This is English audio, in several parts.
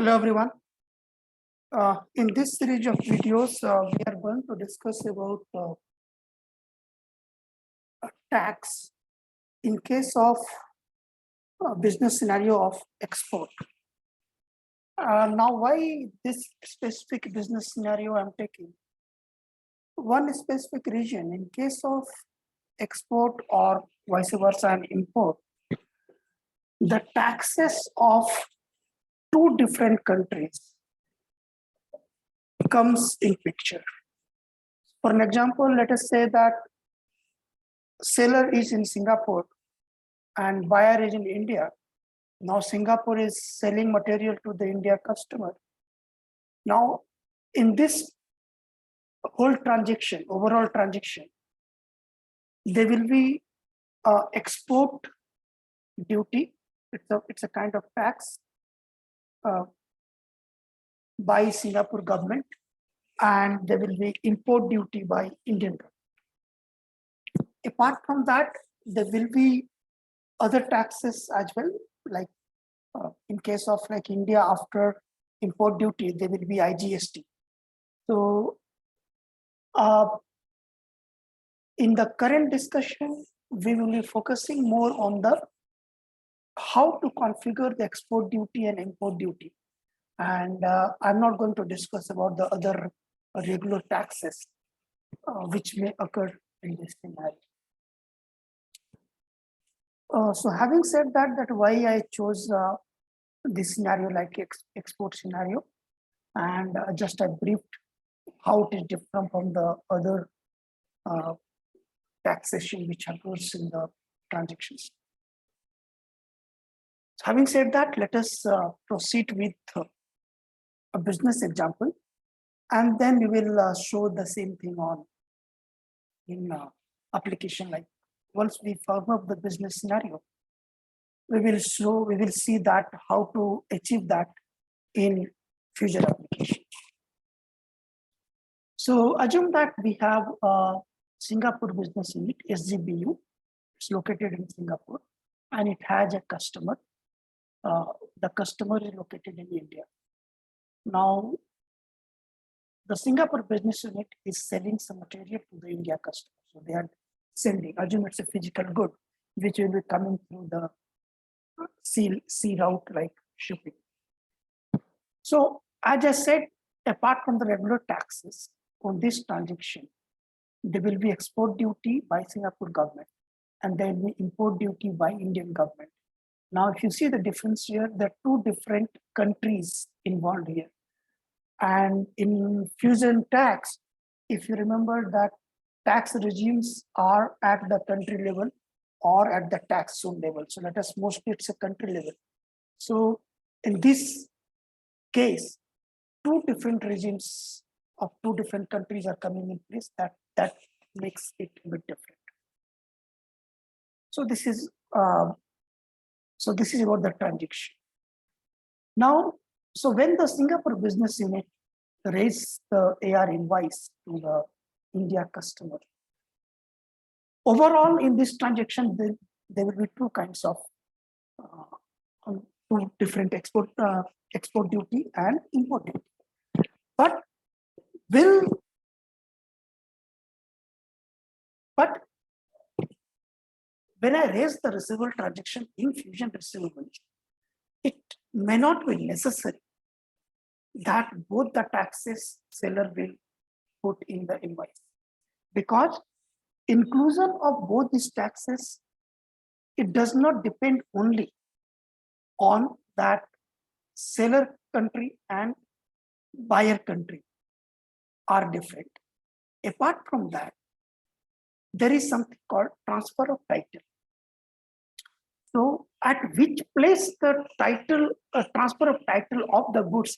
Hello everyone. In this series of videos, we are going to discuss about tax in case of business scenario of export. Now, why this specific business scenario I'm taking? One specific region in case of export or vice versa and import, the taxes of two different countries comes in picture. For an example, let us say that seller is in Singapore and buyer is in India. Now Singapore is selling material to the India customer. Now in this whole transaction, overall transaction, there will be export duty. It's a kind of tax by Singapore government, and there will be import duty by Indian government. Apart from that, there will be other taxes as well, like in case of like India, after import duty, there will be IGST. So in the current discussion, we will be focusing more on the how to configure the export duty and import duty. And I'm not going to discuss about the other regular taxes which may occur in this scenario. So having said that, why I chose this scenario like export scenario, and just I briefed how it is different from the other taxation which occurs in the transactions. So having said that, let us proceed with a business example, and then we will show the same thing on in application. Like once we firm up the business scenario, we will see that how to achieve that in future application. So assume that we have a Singapore business unit, SGBU. It's located in Singapore, and it has a customer. The customer is located in India. Now, the Singapore business unit is selling some material to the India customer. So they are sending, assume it's a physical good, which will be coming through the sea route like shipping. So as I said, apart from the regular taxes on this transaction, there will be export duty by Singapore government, and there will be import duty by Indian government. Now, if you see the difference here, there are two different countries involved here. And in fusion tax, if you remember that tax regimes are at the country level or at the tax zone level. So let us mostly it's a country level. So in this case, two different regimes of two different countries are coming in place. That makes it a bit different. So this is about the transaction. Now, so when the Singapore business unit raise the AR invoice to the India customer, overall in this transaction, there will be two kinds of two different export duty and import duty. But when I raise the receivable transaction in fusion receivables, it may not be necessary that both the taxes seller will put in the invoice, because inclusion of both these taxes, it does not depend only on that seller country and buyer country are different. Apart from that, there is something called transfer of title. So at which place the transfer of title of the goods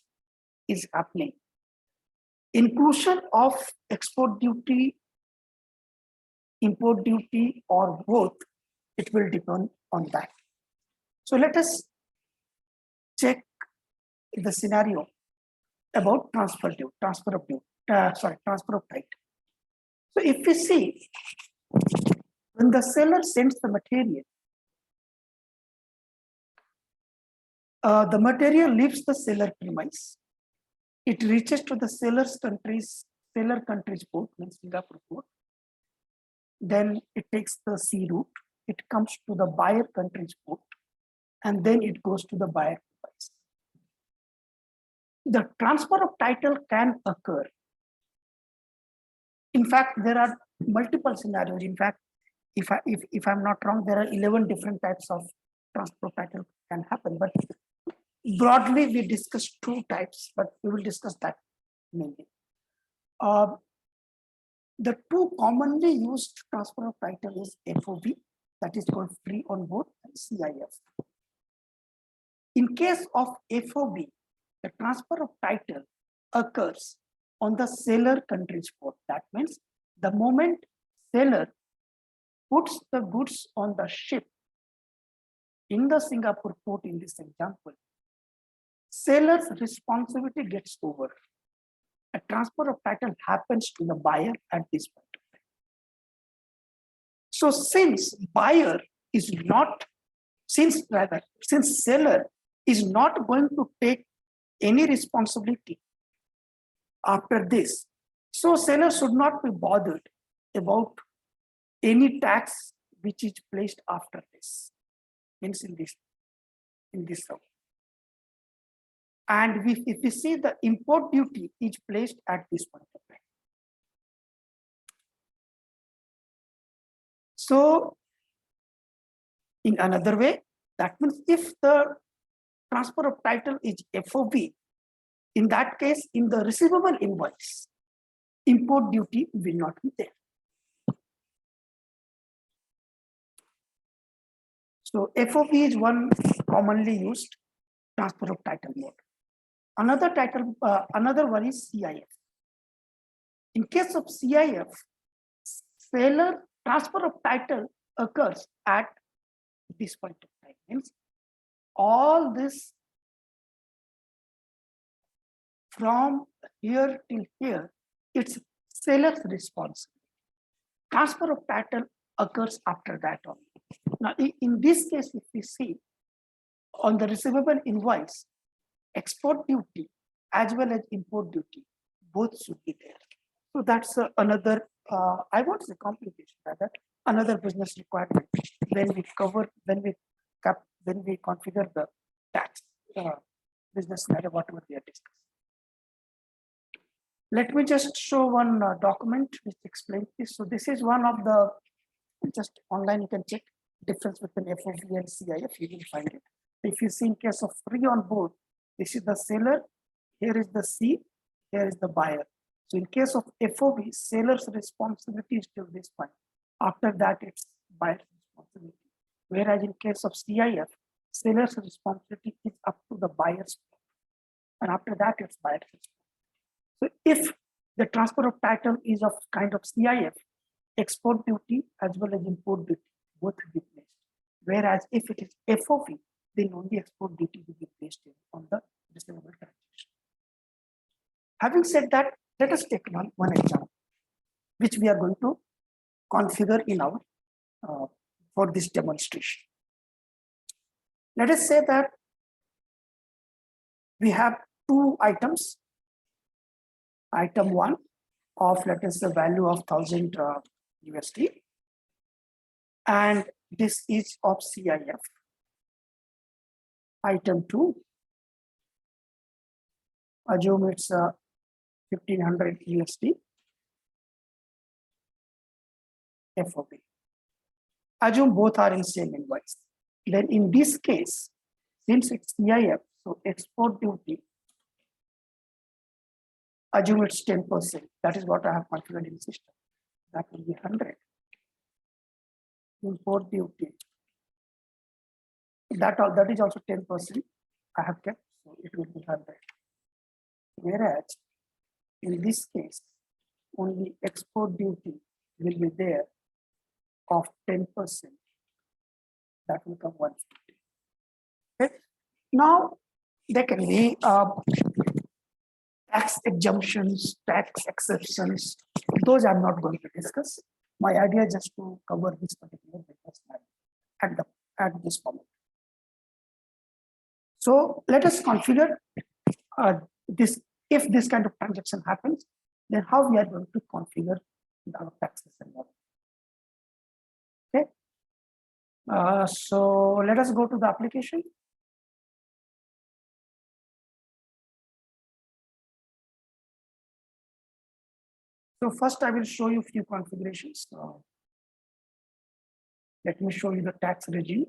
is happening, inclusion of export duty, import duty, or both, it will depend on that. So let us check the scenario about transfer of title. So if we see, when the seller sends the material, The material leaves the seller premise. It reaches to the seller country's port, means Singapore port. Then it takes the sea route. It comes to the buyer country's port, and then it goes to the buyer device. The transfer of title can occur. In fact, there are multiple scenarios. In fact, if I'm not wrong, there are 11 different types of transfer of title can happen. But broadly, we discussed 2 types, but we will discuss that mainly. The 2 commonly used transfer of title is FOB, that is called free on board, and CIF. In case of FOB, the transfer of title occurs on the seller country's port. That means the moment seller puts the goods on the ship in the Singapore port in this example, seller's responsibility gets over. A transfer of title happens to the buyer at this point of time. So since seller is not going to take any responsibility after this, so seller should not be bothered about any tax which is placed after this, means in this zone. And if we see, the import duty is placed at this point of time. So in another way, that means if the transfer of title is FOB, in that case, in the receivable invoice, import duty will not be there. So FOB is one commonly used transfer of title mode. Another one is CIF. In case of CIF, seller transfer of title occurs at this point of time. Means all this from here till here, it's seller's responsibility. Transfer of title occurs after that only. Now, in this case, if we see on the receivable invoice, export duty as well as import duty, both should be there. So that's another, I won't say complication, rather another business requirement when we configure the tax business scenario, whatever we are discussing. Let me just show one document which explains this. So this is one of the, just online you can check difference between FOB and CIF, you will find it. If you see in case of free on board, this is the seller, here is the C, here is the buyer. So in case of FOB, seller's responsibility is till this point. After that, it's buyer's responsibility. Whereas in case of CIF, seller's responsibility is up to the buyer's, and after that, it's buyer's responsibility. So if the transfer of title is of kind of CIF, export duty as well as import duty, both will be placed. Whereas if it is FOB, then only export duty will be placed on the receivable transaction. Having said that, let us take one example, which we are going to configure in our for this demonstration. Let us say that we have 2 items. Item 1 of, let us say, value of 1000 USD, and this is of CIF. Item 2, assume it's 1500 USD FOB. Assume both are in same invoice. Then in this case, since it's CIF, so export duty, assume it's 10%. That is what I have configured in the system. That will be 100. Import duty. That is also 10%. I have kept, so it will be 100. Whereas in this case, only export duty will be there of 10%. That will come 150. Okay. Now there can be tax exemptions, tax exceptions. Those I'm not going to discuss. My idea is just to cover this particular business at this moment. So let us configure this. If this kind of transaction happens, then how we are going to configure our taxes and all. Okay. So let us go to the application. So first I will show you a few configurations. Let me show you the tax regime.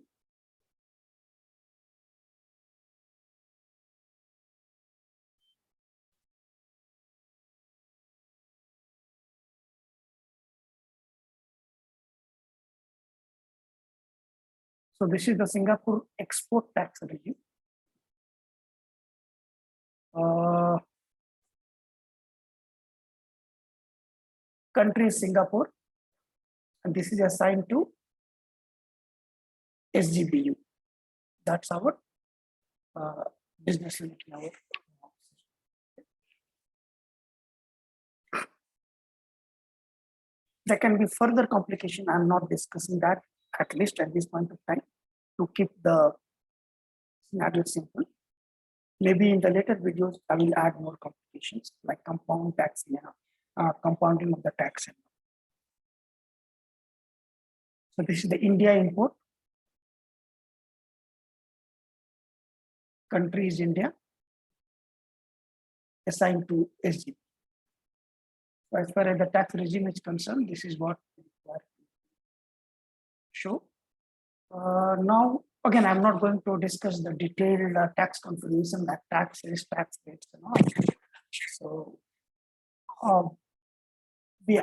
So this is the Singapore export tax regime. Country is Singapore, and this is assigned to SGBU. That's our business unit now. There can be further complication. I'm not discussing that, at least at this point of time, to keep the scenario simple. Maybe in the later videos, I will add more complications like compound tax, compounding of the tax. So this is the India import. Country is India, assigned to SG. So as far as the tax regime is concerned, this is what we require to show. Now, again, I'm not going to discuss the detailed tax configuration, that tax rates, tax rates, and all. So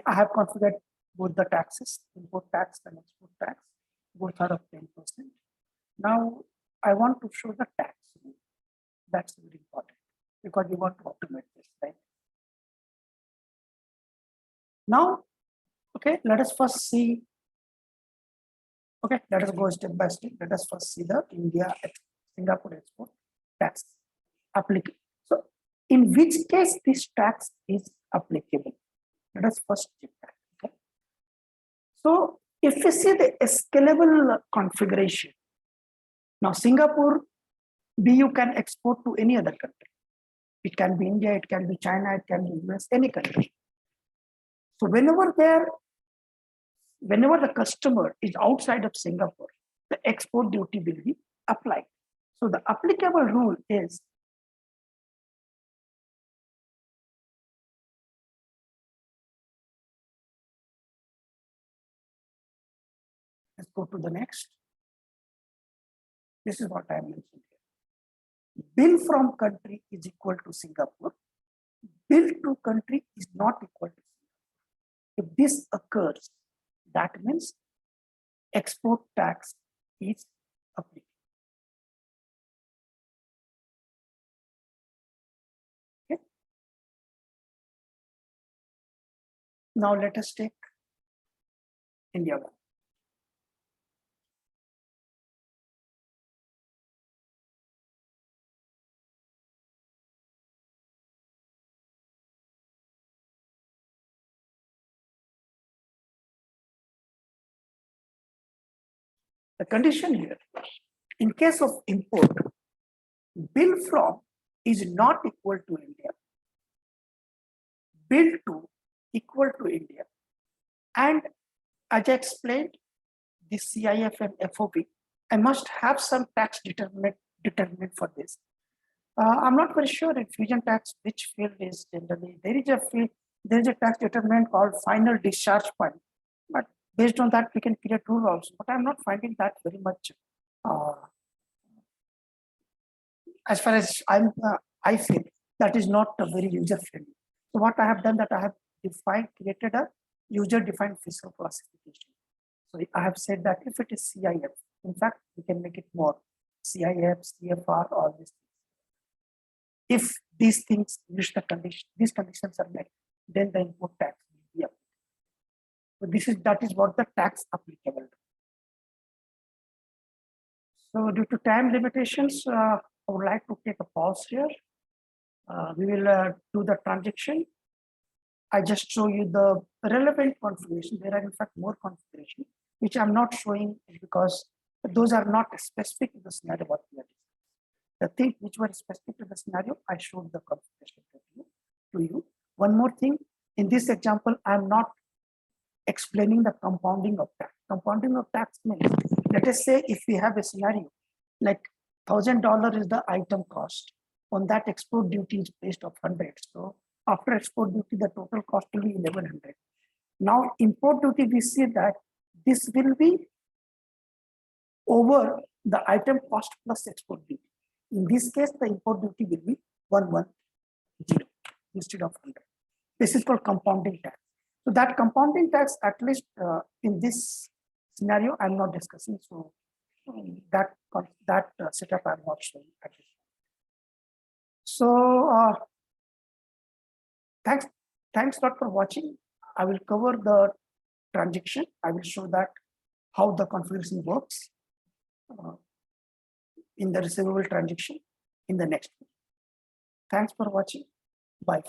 I have configured both the taxes, import tax and export tax, both are of 10%. Now, I want to show the tax rule. That's very important because you want to automate this, right? Now, okay, let us first see. Okay, let us go step by step. Let us first see the Singapore export tax applicable. So, in which case this tax is applicable? Let us first check that. Okay. So, if we see the scalable configuration, now Singapore BU can export to any other country. It can be India, it can be China, it can be US, any country. So whenever the customer is outside of Singapore, the export duty will be applied. So the applicable rule is let's go to the next. This is what I mentioned here. Bill from country is equal to Singapore. Bill to country is not equal to Singapore. If this occurs, that means export tax is applicable. Okay. Now let us take India one. The condition here, in case of import, bill from is not equal to India, bill to equal to India, and as I explained, the CIF and FOB, I must have some tax determinant for this. I'm not very sure in fusion tax which field is generally. There is a field, there is a tax determinant called final discharge point, but based on that we can create rule also. But I'm not finding that very much. As far as I feel that is not a very user friendly. So what I have done that I have created a user defined fiscal classification. So I have said that if it is CIF, in fact, we can make it more CIF, CFR, all these things. If these things reach the condition, these conditions are met, then the import tax will be applicable. So that is what the tax applicable. So due to time limitations, I would like to take a pause here. We will do the transaction. I just show you the relevant configuration. There are in fact more configuration, which I'm not showing because those are not specific to the scenario what we are discussing. The things which were specific to the scenario, I showed the configuration to you. One more thing, in this example, I'm not explaining the compounding of tax. Compounding of tax means, let us say if we have a scenario like $1,000 is the item cost. On that, export duty is based on 100. So after export duty, the total cost will be 1100. Now import duty, we see that this will be over the item cost plus export duty. In this case, the import duty will be 110 instead of 100. This is called compounding tax. So that compounding tax, at least in this scenario, I'm not discussing. So that setup I'm not showing at least. So thanks a lot for watching. I will cover the transaction. I will show that how the configuration works in the receivable transaction in the next one. Thanks for watching. Bye.